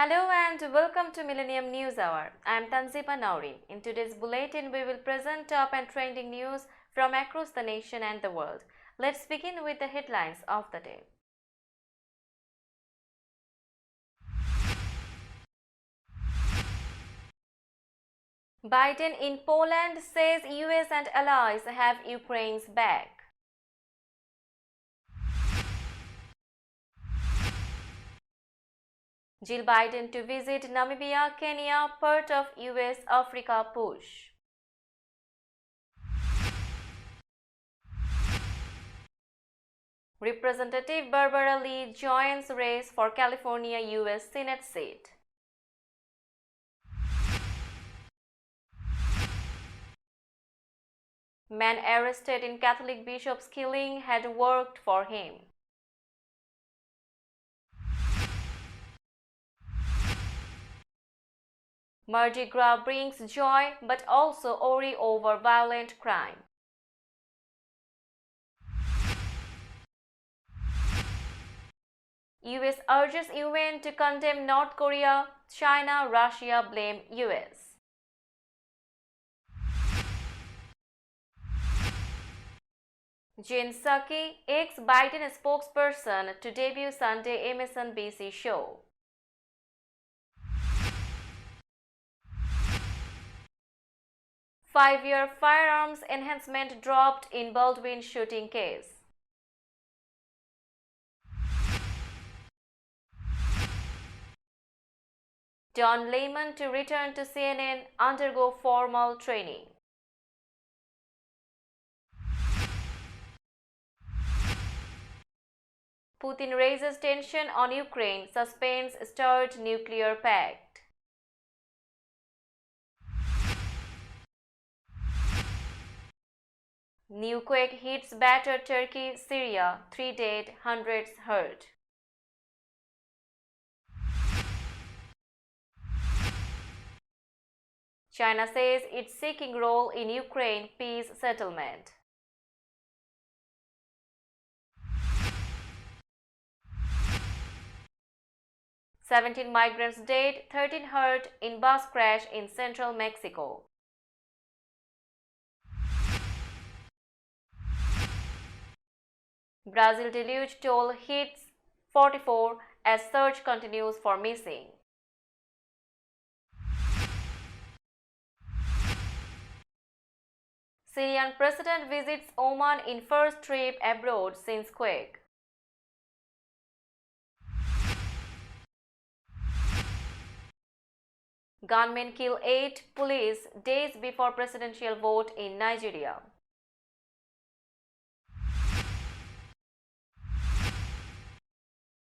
Hello and welcome to Millennium News Hour. I am Tanziba Naurin. In today's bulletin, we will present top and trending news from across the nation and the world. Let's begin with the headlines of the day. Biden in Poland says US and allies have Ukraine's back. Jill Biden to visit Namibia, Kenya, part of US-Africa push. Representative Barbara Lee joins race for California U.S. Senate seat. Man arrested in Catholic bishop's killing had worked for him. Mardi Gras brings joy but also worry over violent crime. US urges UN to condemn North Korea, China, Russia blame US. Jen Psaki, ex-Biden spokesperson, to debut Sunday MSNBC show. Five-year firearms enhancement dropped in Baldwin shooting case. Don Lemon to return to CNN, undergo formal training. Putin raises tension on Ukraine, suspends START nuclear pact. New quake hits battered Turkey, Syria, 3 dead, hundreds hurt. China says it's seeking role in Ukraine peace settlement. "17 migrants dead, 13 hurt in bus crash in central Mexico." Brazil deluge toll hits 44 as search continues for missing. Syrian president visits Oman in first trip abroad since quake. Gunmen kill 8 police days before presidential vote in Nigeria.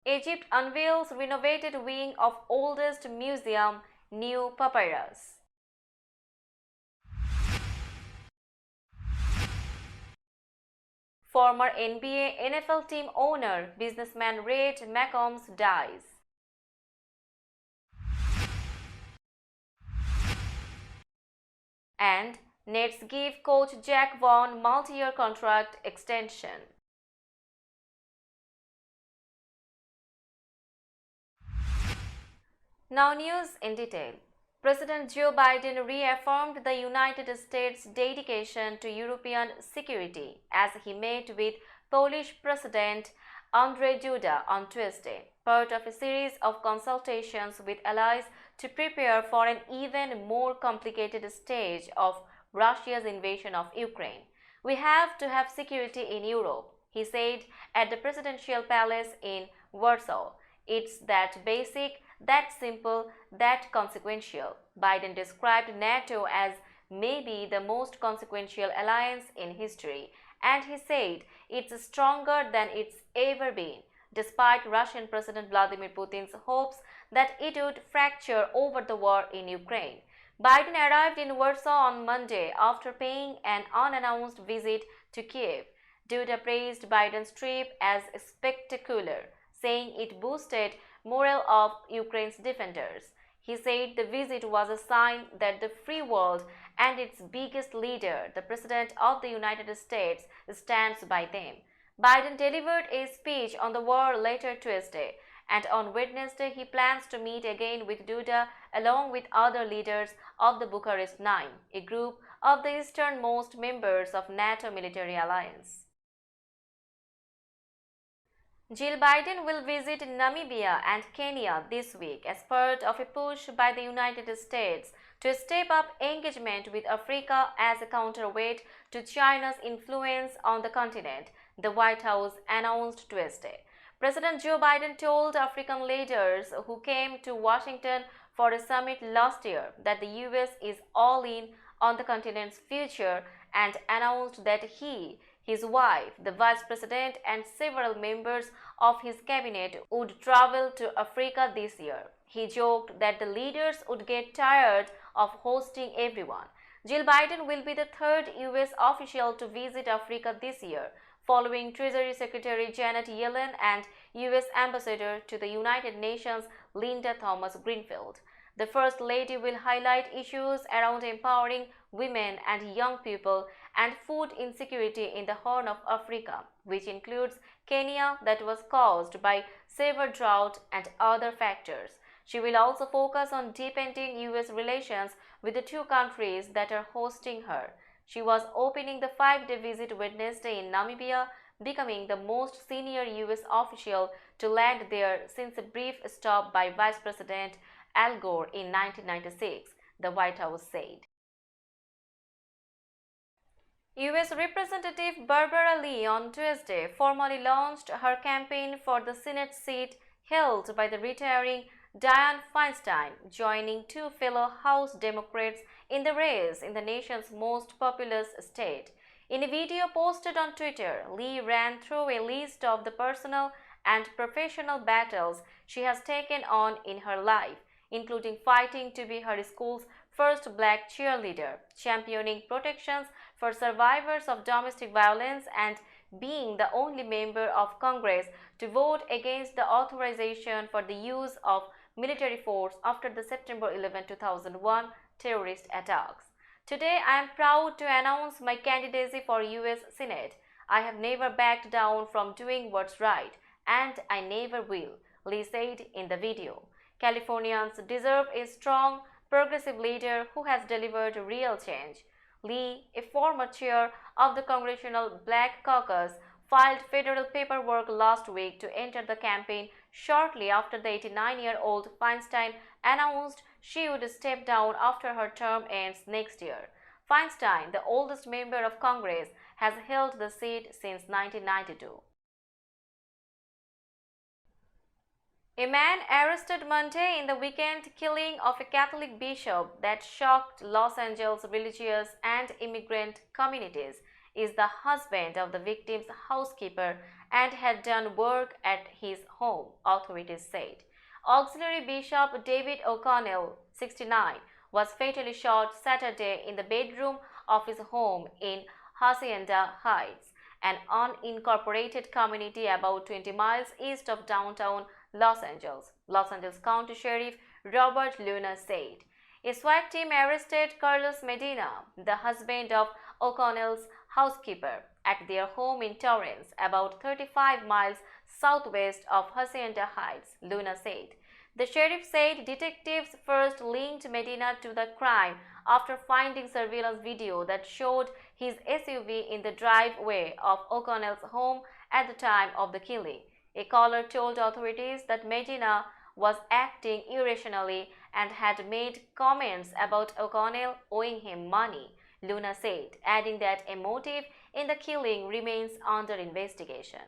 Egypt unveils renovated wing of oldest museum, new papyrus. Former NBA NFL team owner, businessman Ray McCombs dies. And Nets give coach Jack Vaughn multi-year contract extension. Now news in detail. President Joe Biden reaffirmed the United States' dedication to European security as he met with Polish President Andrzej Duda on Tuesday, part of a series of consultations with allies to prepare for an even more complicated stage of Russia's invasion of Ukraine. "We have to have security in Europe," he said at the presidential palace in Warsaw. "It's that basic, that simple, that consequential." Biden described NATO as maybe the most consequential alliance in history, and he said it's stronger than it's ever been, despite Russian President Vladimir Putin's hopes that it would fracture over the war in Ukraine. Biden arrived in Warsaw on Monday after paying an unannounced visit to Kiev. Duda praised Biden's trip as spectacular, saying it boosted morale of Ukraine's defenders. He said the visit was a sign that the free world and its biggest leader, the President of the United States, stands by them. Biden delivered a speech on the war later Tuesday and on Wednesday he plans to meet again with Duda along with other leaders of the Bucharest Nine, a group of the easternmost members of NATO military alliance. Jill Biden will visit Namibia and Kenya this week as part of a push by the United States to step up engagement with Africa as a counterweight to China's influence on the continent, the White House announced Tuesday. President Joe Biden told African leaders who came to Washington for a summit last year that the US is all in on the continent's future and announced that he, his wife, the vice president, and several members of his cabinet would travel to Africa this year. He joked that the leaders would get tired of hosting everyone. Jill Biden will be the third US official to visit Africa this year, following Treasury Secretary Janet Yellen and US Ambassador to the United Nations Linda Thomas-Greenfield. The First Lady will highlight issues around empowering women and young people and food insecurity in the Horn of Africa, which includes Kenya that was caused by severe drought and other factors. She will also focus on deepening US relations with the two countries that are hosting her. She was opening the 5-day visit Wednesday in Namibia, becoming the most senior US official to land there since a brief stop by Vice President Al Gore in 1996, the White House said. US Representative Barbara Lee on Tuesday formally launched her campaign for the Senate seat held by the retiring Dianne Feinstein, joining two fellow House Democrats in the race in the nation's most populous state. In a video posted on Twitter, Lee ran through a list of the personal and professional battles she has taken on in her life, including fighting to be her school's first black cheerleader, championing protections for survivors of domestic violence, and being the only member of Congress to vote against the authorization for the use of military force after the September 11, 2001 terrorist attacks. Today, I am proud to announce my candidacy for US Senate. I have never backed down from doing what's right, and I never will, Lee said in the video. Californians deserve a strong, progressive leader who has delivered real change. Lee, a former chair of the Congressional Black Caucus, filed federal paperwork last week to enter the campaign shortly after the 89-year-old Feinstein announced she would step down after her term ends next year. Feinstein, the oldest member of Congress, has held the seat since 1992. A man arrested Monday in the weekend killing of a Catholic bishop that shocked Los Angeles religious and immigrant communities is the husband of the victim's housekeeper and had done work at his home, authorities said. Auxiliary Bishop David OConnell, 69, was fatally shot Saturday in the bedroom of his home in Hacienda Heights, an unincorporated community about 20 miles east of downtown Los Angeles. Los Angeles County Sheriff Robert Luna said. A SWAT team arrested Carlos Medina, the husband of O'Connell's housekeeper, at their home in Torrance, about 35 miles southwest of Hacienda Heights, Luna said. The sheriff said detectives first linked Medina to the crime after finding surveillance video that showed his SUV in the driveway of O'Connell's home at the time of the killing. A caller told authorities that Medina was acting irrationally and had made comments about O'Connell owing him money, Luna said, adding that a motive in the killing remains under investigation.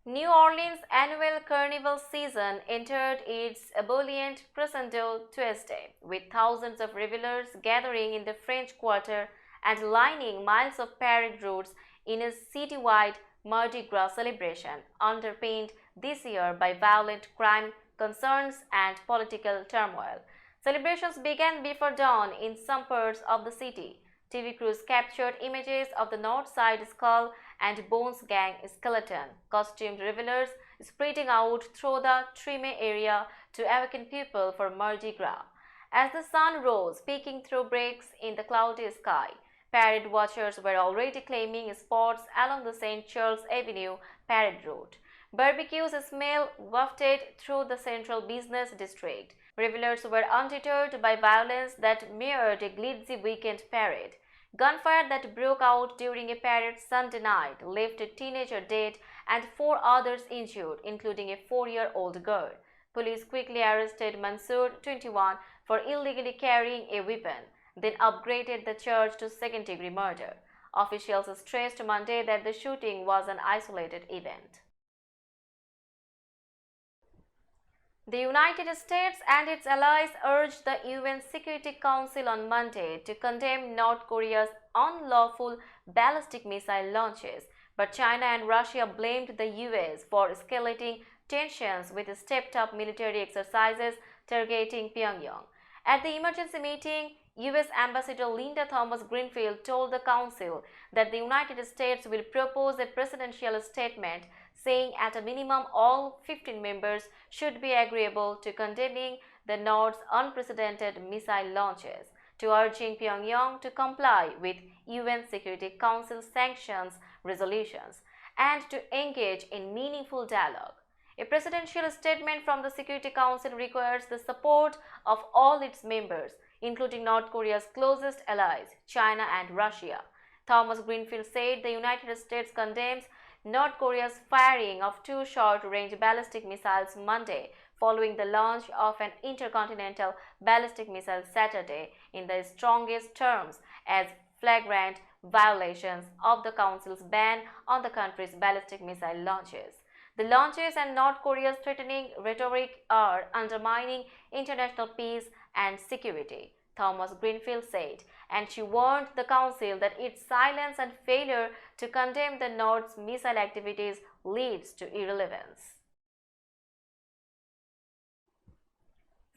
New Orleans' annual carnival season entered its ebullient crescendo Tuesday, with thousands of revelers gathering in the French Quarter and lining miles of parade routes in a citywide Mardi Gras celebration, underpinned this year by violent crime concerns and political turmoil. Celebrations began before dawn in some parts of the city. TV crews captured images of the North Side Skull and Bones Gang skeleton, costumed revelers spreading out through the Treme area to awaken people for Mardi Gras. As the sun rose, peeking through breaks in the cloudy sky, Parade watchers were already claiming spots along the St. Charles Avenue parade route. Barbecues smell wafted through the central business district. Revelers were undeterred by violence that mirrored a glitzy weekend parade. Gunfire that broke out during a parade Sunday night left a teenager dead and 4 others injured, including a 4-year-old girl. Police quickly arrested Mansoor, 21, for illegally carrying a weapon, then upgraded the charge to second-degree murder. Officials stressed Monday that the shooting was an isolated event. The United States and its allies urged the UN Security Council on Monday to condemn North Korea's unlawful ballistic missile launches, but China and Russia blamed the US for escalating tensions with stepped-up military exercises targeting Pyongyang. At the emergency meeting, US Ambassador Linda Thomas-Greenfield told the Council that the United States will propose a presidential statement saying at a minimum all 15 members should be agreeable to condemning the North's unprecedented missile launches, to urging Pyongyang to comply with UN Security Council sanctions resolutions, and to engage in meaningful dialogue. A presidential statement from the Security Council requires the support of all its members, including North Korea's closest allies, China and Russia. Thomas Greenfield said the United States condemns North Korea's firing of 2 short-range ballistic missiles Monday, following the launch of an intercontinental ballistic missile Saturday, in the strongest terms as flagrant violations of the Council's ban on the country's ballistic missile launches. The launches and North Korea's threatening rhetoric are undermining international peace and security, Thomas Greenfield said, and she warned the Council that its silence and failure to condemn the North's missile activities leads to irrelevance.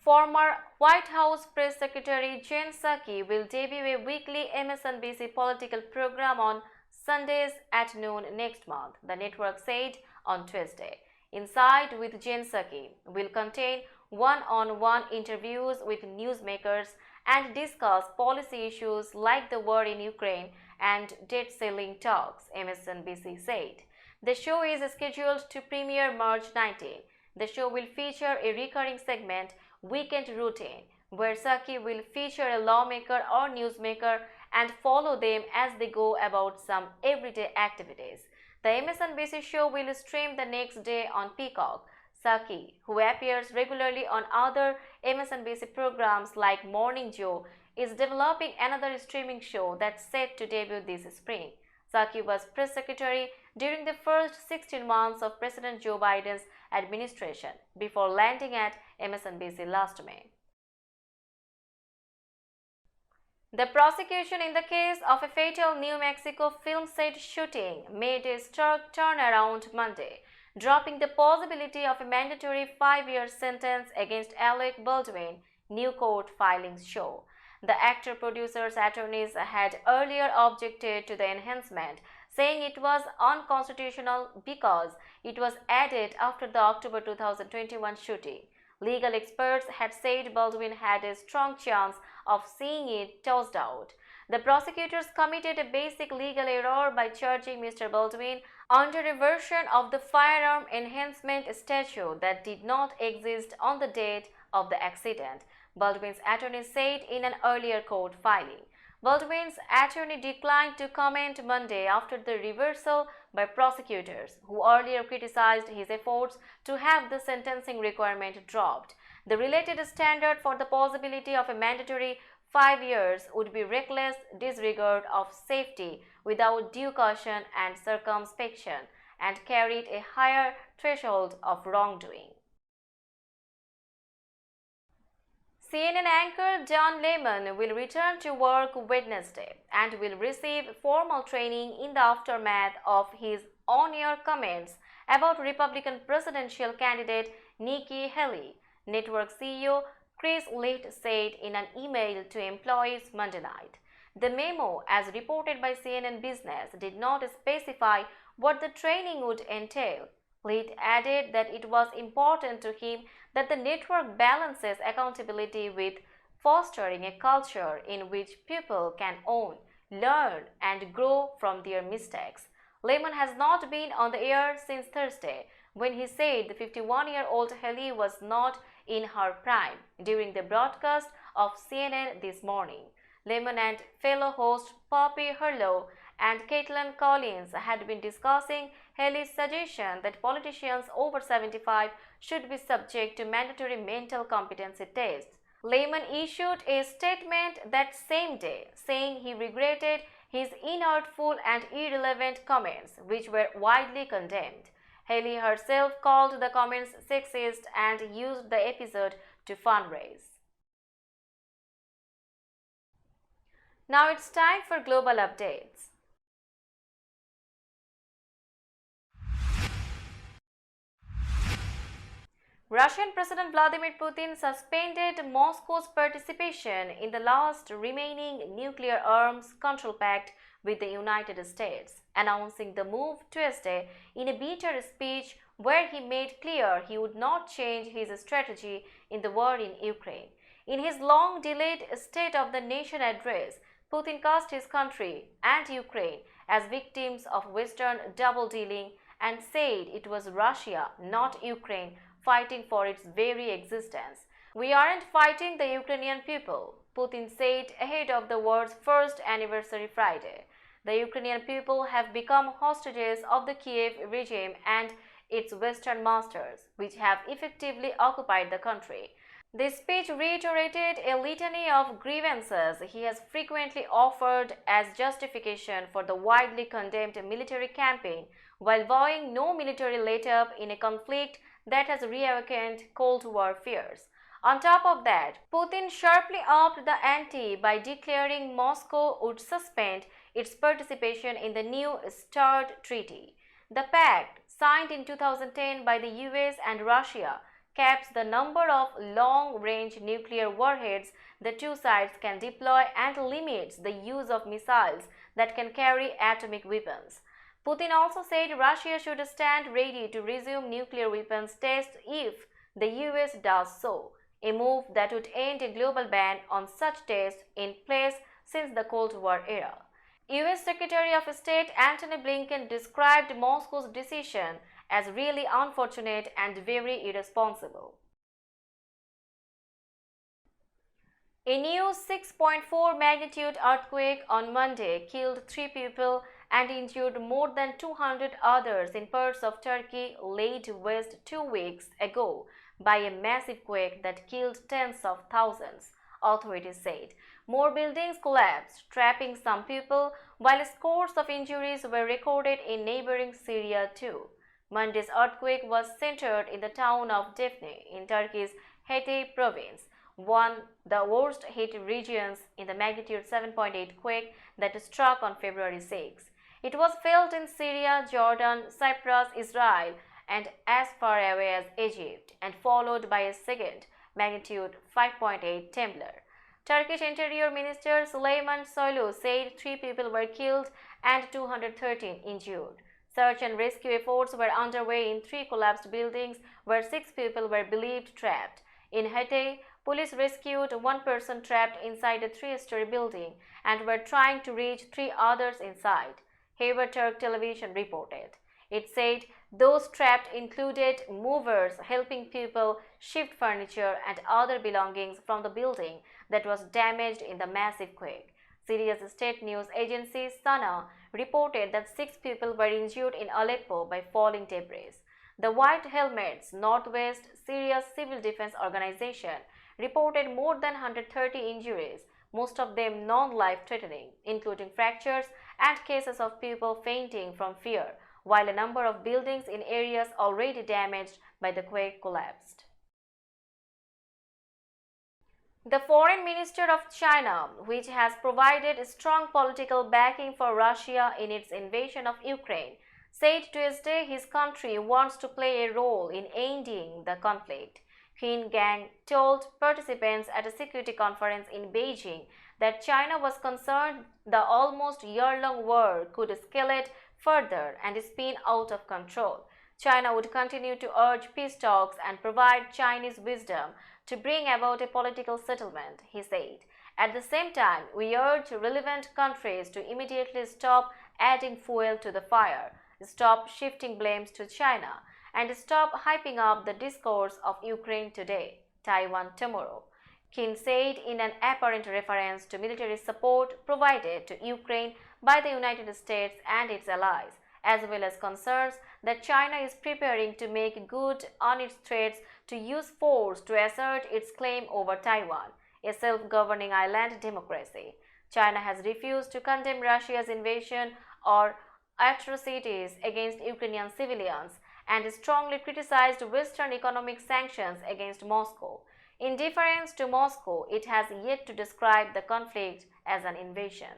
Former White House Press Secretary Jen Psaki will debut a weekly MSNBC political program on Sundays at noon next month, the network said on Tuesday. Inside with Jen Psaki will contain one-on-one interviews with newsmakers and discuss policy issues like the war in Ukraine and debt-ceiling talks, MSNBC said. The show is scheduled to premiere March 19. The show will feature a recurring segment, Weekend Routine, where Psaki will feature a lawmaker or newsmaker and follow them as they go about some everyday activities. The MSNBC show will stream the next day on Peacock. Psaki, who appears regularly on other MSNBC programs like Morning Joe, is developing another streaming show that's set to debut this spring. Psaki was press secretary during the first 16 months of President Joe Biden's administration before landing at MSNBC last May. The prosecution in the case of a fatal New Mexico film set shooting made a stark turnaround Monday, dropping the possibility of a mandatory 5-year sentence against Alec Baldwin, new court filings show. The actor-producer's attorneys had earlier objected to the enhancement, saying it was unconstitutional because it was added after the October 2021 shooting. Legal experts had said Baldwin had a strong chance of seeing it tossed out. The prosecutors committed a basic legal error by charging Mr. Baldwin under a version of the firearm enhancement statute that did not exist on the date of the accident, Baldwin's attorney said in an earlier court filing. Baldwin's attorney declined to comment Monday after the reversal by prosecutors, who earlier criticized his efforts to have the sentencing requirement dropped. The related standard for the possibility of a mandatory 5 years would be reckless disregard of safety without due caution and circumspection, and carried a higher threshold of wrongdoing. CNN anchor Don Lemon will return to work Wednesday and will receive formal training in the aftermath of his on-air comments about Republican presidential candidate Nikki Haley, network CEO Chris Licht said in an email to employees Monday night. The memo, as reported by CNN Business, did not specify what the training would entail. Licht added that it was important to him that the network balances accountability with fostering a culture in which people can own, learn and grow from their mistakes. Lehman has not been on the air since Thursday, when he said the 51-year-old Haley was not in her prime during the broadcast of CNN this morning. Lehman and fellow host Poppy Harlow and Caitlin Collins had been discussing Haley's suggestion that politicians over 75 should be subject to mandatory mental competency tests. Lehman issued a statement that same day, saying he regretted his inartful and irrelevant comments, which were widely condemned. Haley herself called the comments sexist and used the episode to fundraise. Now it's time for global updates. Russian President Vladimir Putin suspended Moscow's participation in the last remaining nuclear arms control pact with the United States, announcing the move Tuesday in a bitter speech where he made clear he would not change his strategy in the war in Ukraine. In his long-delayed State of the Nation address, Putin cast his country and Ukraine as victims of Western double-dealing and said it was Russia, not Ukraine, fighting for its very existence. "We aren't fighting the Ukrainian people," Putin said ahead of the war's first anniversary Friday. "The Ukrainian people have become hostages of the Kiev regime and its Western masters, which have effectively occupied the country." The speech reiterated a litany of grievances he has frequently offered as justification for the widely condemned military campaign, while vowing no military let-up in a conflict that has reawakened Cold War fears. On top of that, Putin sharply upped the ante by declaring Moscow would suspend its participation in the new START treaty. The pact, signed in 2010 by the US and Russia, caps the number of long-range nuclear warheads the two sides can deploy and limits the use of missiles that can carry atomic weapons. Putin also said Russia should stand ready to resume nuclear weapons tests if the US does so, a move that would end a global ban on such tests in place since the Cold War era. US Secretary of State Antony Blinken described Moscow's decision as really unfortunate and very irresponsible. A new 6.4 magnitude earthquake on Monday killed 3 people and injured more than 200 others in parts of Turkey laid waste 2 weeks ago by a massive quake that killed tens of thousands, authorities said. More buildings collapsed, trapping some people, while scores of injuries were recorded in neighboring Syria too. Monday's earthquake was centered in the town of Defne in Turkey's Hatay province, one of the worst hit regions in the magnitude 7.8 quake that struck on February 6. It was felt in Syria, Jordan, Cyprus, Israel, and as far away as Egypt, and followed by a second magnitude 5.8 trembler. Turkish Interior Minister Süleyman Soylu said 3 people were killed and 213 injured. Search and rescue efforts were underway in 3 collapsed buildings where 6 people were believed trapped. In Hatay, police rescued 1 person trapped inside a 3-story building and were trying to reach 3 others inside, Haberturk television reported. It said those trapped included movers helping people shift furniture and other belongings from the building that was damaged in the massive quake. Syria's state news agency SANA reported that 6 people were injured in Aleppo by falling debris. The White Helmets, Northwest Syria's civil defense organization, reported more than 130 injuries, most of them non-life-threatening, including fractures and cases of people fainting from fear, while a number of buildings in areas already damaged by the quake collapsed. The Foreign Minister of China, which has provided strong political backing for Russia in its invasion of Ukraine, said Tuesday his country wants to play a role in ending the conflict. Qin Gang told participants at a security conference in Beijing that China was concerned the almost year-long war could escalate further and spin out of control. China would continue to urge peace talks and provide Chinese wisdom to bring about a political settlement, he said, At the same time, we urge relevant countries to immediately stop adding fuel to the fire, stop shifting blames to China, and stop hyping up the discourse of Ukraine today, Taiwan tomorrow, Kim said in an apparent reference to military support provided to Ukraine by the United States and its allies, as well as concerns that China is preparing to make good on its threats to use force to assert its claim over Taiwan, a self-governing island democracy. China has refused to condemn Russia's invasion or atrocities against Ukrainian civilians and strongly criticized Western economic sanctions against Moscow. In deference to Moscow, it has yet to describe the conflict as an invasion.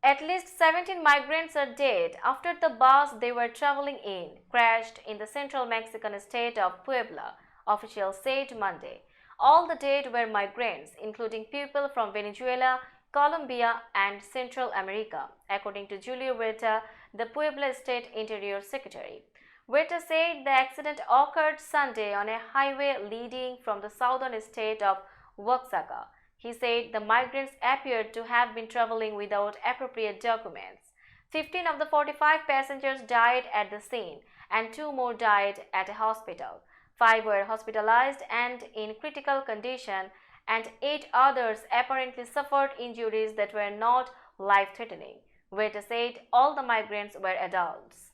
At least 17 migrants are dead after the bus they were traveling in crashed in the central Mexican state of Puebla, officials said Monday. All the dead were migrants, including people from Venezuela, Colombia, and Central America, according to Julio Huerta, the Puebla State Interior Secretary. Huerta said the accident occurred Sunday on a highway leading from the southern state of Oaxaca. He said the migrants appeared to have been traveling without appropriate documents. 15 of the 45 passengers died at the scene, and 2 more died at a hospital. 5 were hospitalized and in critical condition, and 8 others apparently suffered injuries that were not life-threatening. Huerta said all the migrants were adults.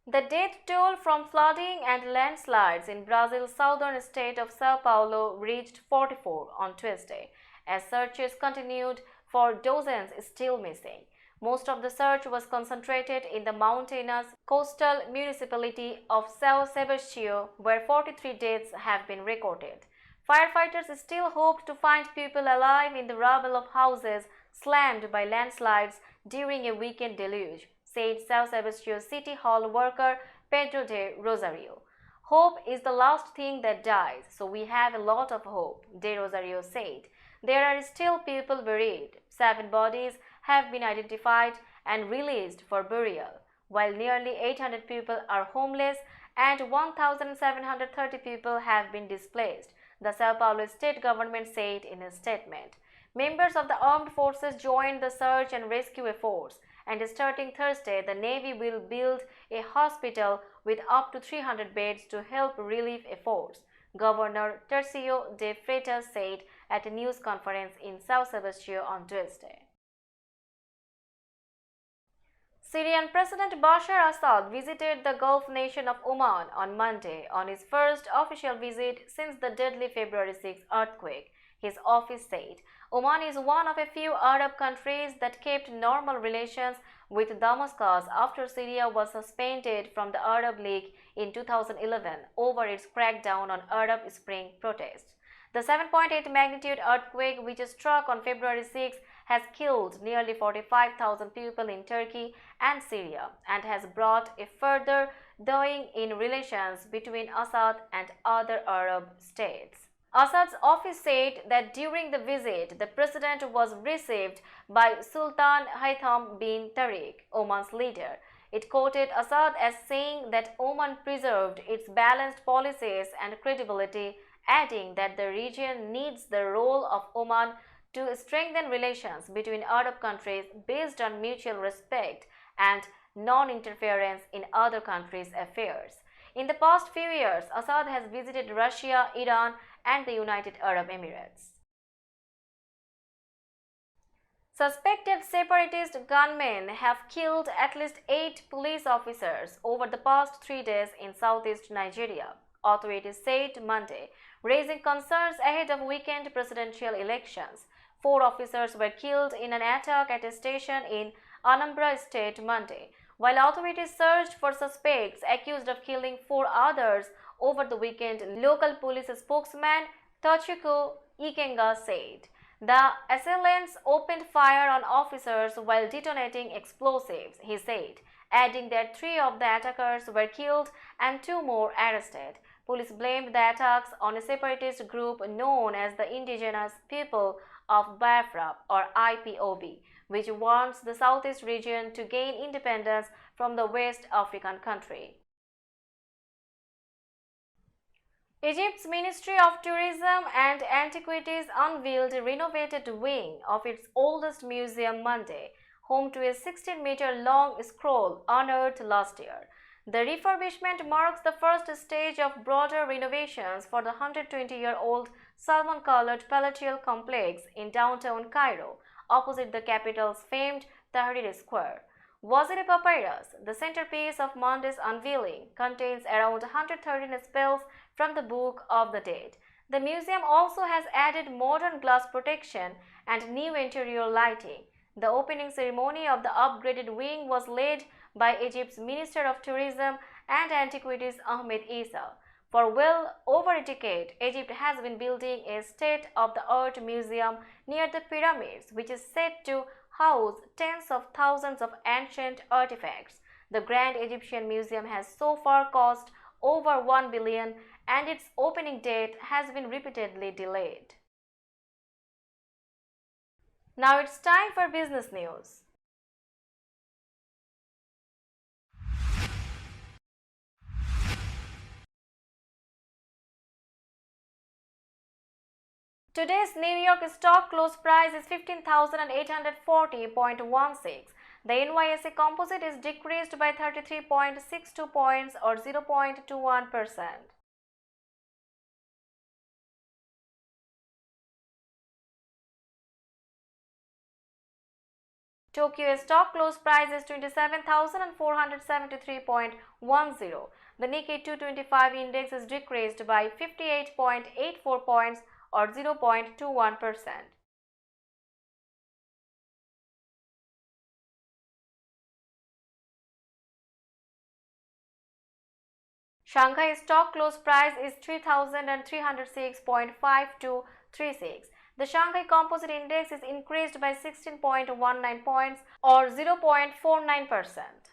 The death toll from flooding and landslides in Brazil's southern state of Sao Paulo reached 44 on Tuesday, as searches continued for dozens still missing. Most of the search was concentrated in the mountainous coastal municipality of São Sebastião, where 43 deaths have been recorded. Firefighters still hope to find people alive in the rubble of houses slammed by landslides during a weekend deluge, said São Sebastião City Hall worker Pedro de Rosario. Hope is the last thing that dies, so we have a lot of hope, de Rosario said. There are still people buried. 7 bodies have been identified and released for burial, while nearly 800 people are homeless and 1,730 people have been displaced, the Sao Paulo state government said in a statement. Members of the armed forces joined the search and rescue efforts, and starting Thursday, the Navy will build a hospital with up to 300 beds to help relief efforts, Governor Tercio de Freitas said at a news conference in São Sebastião on Tuesday. Syrian President Bashar Assad visited the Gulf nation of Oman on Monday on his first official visit since the deadly February 6 earthquake, his office said. Oman is one of a few Arab countries that kept normal relations with Damascus after Syria was suspended from the Arab League in 2011 over its crackdown on Arab Spring protests. The 7.8 magnitude earthquake, which struck on February 6, has killed nearly 45,000 people in Turkey and Syria and has brought a further thawing in relations between Assad and other Arab states. Assad's office said that during the visit, the president was received by Sultan Haytham bin Tariq, Oman's leader. It quoted Assad as saying that Oman preserved its balanced policies and credibility, adding that the region needs the role of Oman to strengthen relations between Arab countries based on mutual respect and non-interference in other countries' affairs. In the past few years, Assad has visited Russia, Iran, and the United Arab Emirates. Suspected separatist gunmen have killed at least 8 police officers over the past 3 days in southeast Nigeria, authorities said Monday, raising concerns ahead of weekend presidential elections. 4 officers were killed in an attack at a station in Anambra State Monday, while authorities searched for suspects accused of killing 4 others over the weekend, local police spokesman Tochukwu Ikenga said. The assailants opened fire on officers while detonating explosives, he said, adding that 3 of the attackers were killed and 2 more arrested. Police blamed the attacks on a separatist group known as the Indigenous People of Biafra, or IPOB, which wants the southeast region to gain independence from the West African country. Egypt's Ministry of Tourism and Antiquities unveiled a renovated wing of its oldest museum Monday, home to a 16-meter-long scroll unearthed last year. The refurbishment marks the first stage of broader renovations for the 120-year-old salmon-colored palatial complex in downtown Cairo, opposite the capital's famed Tahrir Square. Wazir Papyrus, the centerpiece of Monday's unveiling, contains around 113 spells from the Book of the Dead. The museum also has added modern glass protection and new interior lighting. The opening ceremony of the upgraded wing was led by Egypt's Minister of Tourism and Antiquities Ahmed Issa. For well over a decade, Egypt has been building a state-of-the-art museum near the pyramids, which is said to house tens of thousands of ancient artifacts. The Grand Egyptian Museum has so far cost over 1 billion and its opening date has been repeatedly delayed. Now it's time for business news. Today's New York stock close price is 15,840.16. The NYSE composite is decreased by 33.62 points or 0.21%. Tokyo stock close price is 27,473.10. The Nikkei 225 index is decreased by 58.84 points or 0.21%. Shanghai stock close price is 3,306.5236. The Shanghai Composite Index is increased by 16.19 points or 0.49%.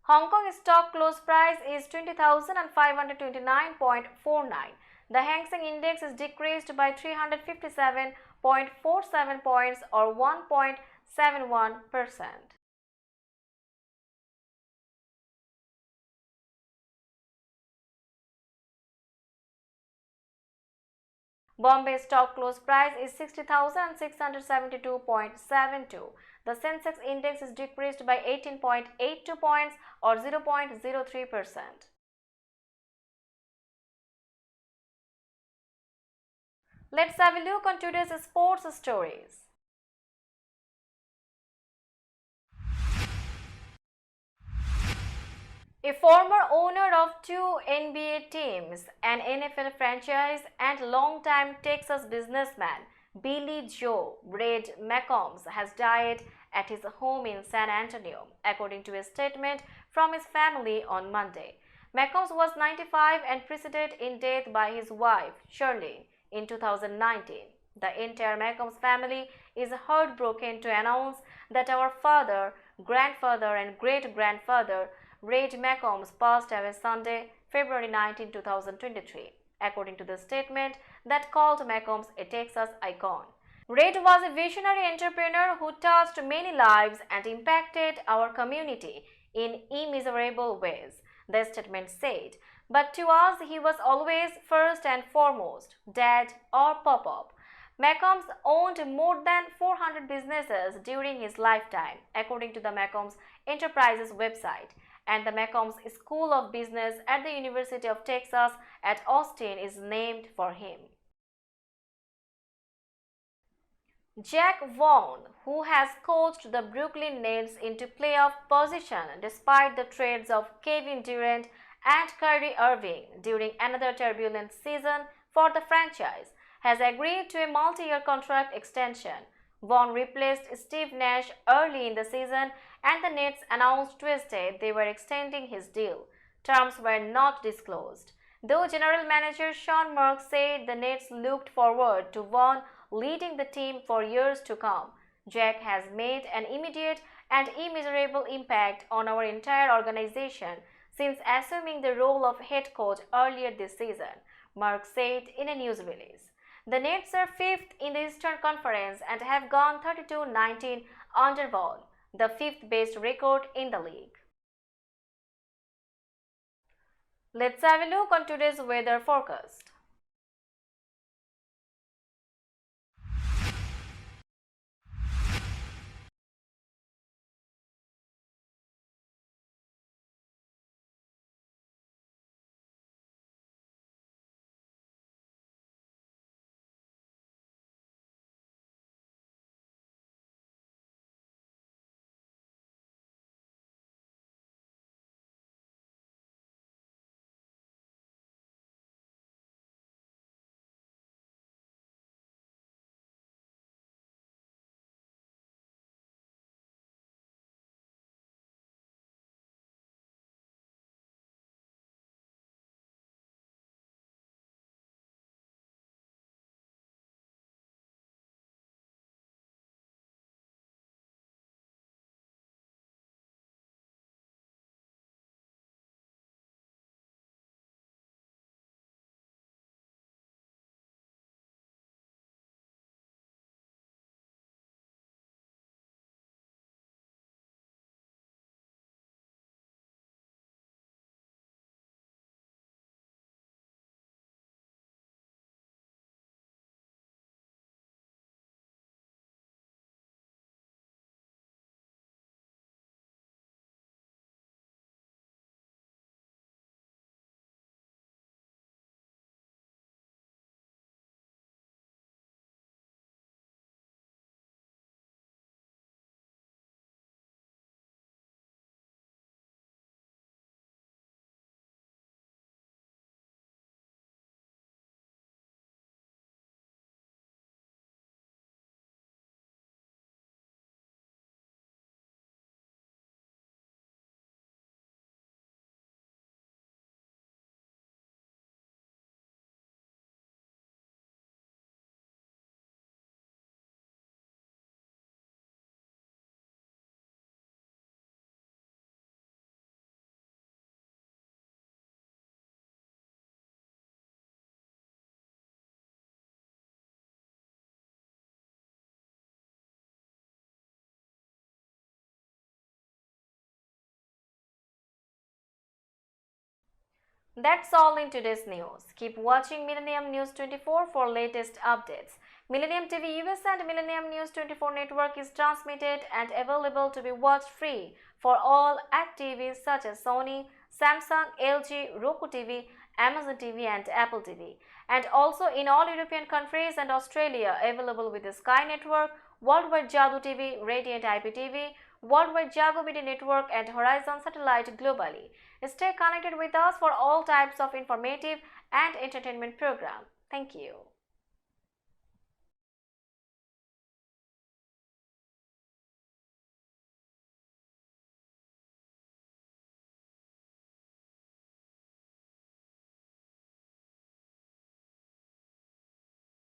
Hong Kong stock close price is 20,529.49. The Hang Seng Index is decreased by 357.47 points or 1.71%. Bombay stock close price is 60,672.72. The Sensex index is decreased by 18.82 points or 0.03%. Let's have a look on today's sports stories. A former owner of two NBA teams, an NFL franchise, and longtime Texas businessman, Billy Joe Red McCombs, has died at his home in San Antonio, according to a statement from his family on Monday. McCombs was 95 and preceded in death by his wife, Shirley, in 2019. The entire McCombs family is heartbroken to announce that our father, grandfather, and great-grandfather Red McCombs passed away Sunday, February 19, 2023, according to the statement that called McCombs a Texas icon. Red was a visionary entrepreneur who touched many lives and impacted our community in immeasurable ways, the statement said. But to us, he was always first and foremost, Dad or Pop-Up. McCombs owned more than 400 businesses during his lifetime, according to the McCombs Enterprises website. And the McCombs School of Business at the University of Texas at Austin is named for him. Jack Vaughn, who has coached the Brooklyn Nets into playoff position despite the trades of Kevin Durant and Kyrie Irving during another turbulent season for the franchise, has agreed to a multi-year contract extension. Vaughn replaced Steve Nash early in the season, and the Nets announced Tuesday they were extending his deal. Terms were not disclosed, though General Manager Sean Marks said the Nets looked forward to Vaughn leading the team for years to come. Jack has made an immediate and immeasurable impact on our entire organization since assuming the role of head coach earlier this season, Marks said in a news release. The Nets are fifth in the Eastern Conference and have gone 32-19 under Vaughn. the fifth best record in the league. Let's have a look on today's weather forecast. That's all in today's news. Keep watching Millennium News 24 for latest updates. Millennium TV US and Millennium News 24 network is transmitted and available to be watched free for all at TVs such as Sony, Samsung, LG, Roku TV, Amazon TV and Apple TV. And also in all European countries and Australia available with the Sky Network, Worldwide Jagu TV, Radiant IPTV, Worldwide Jagu Media Network and Horizon Satellite globally. Stay connected with us for all types of informative and entertainment programs. Thank you.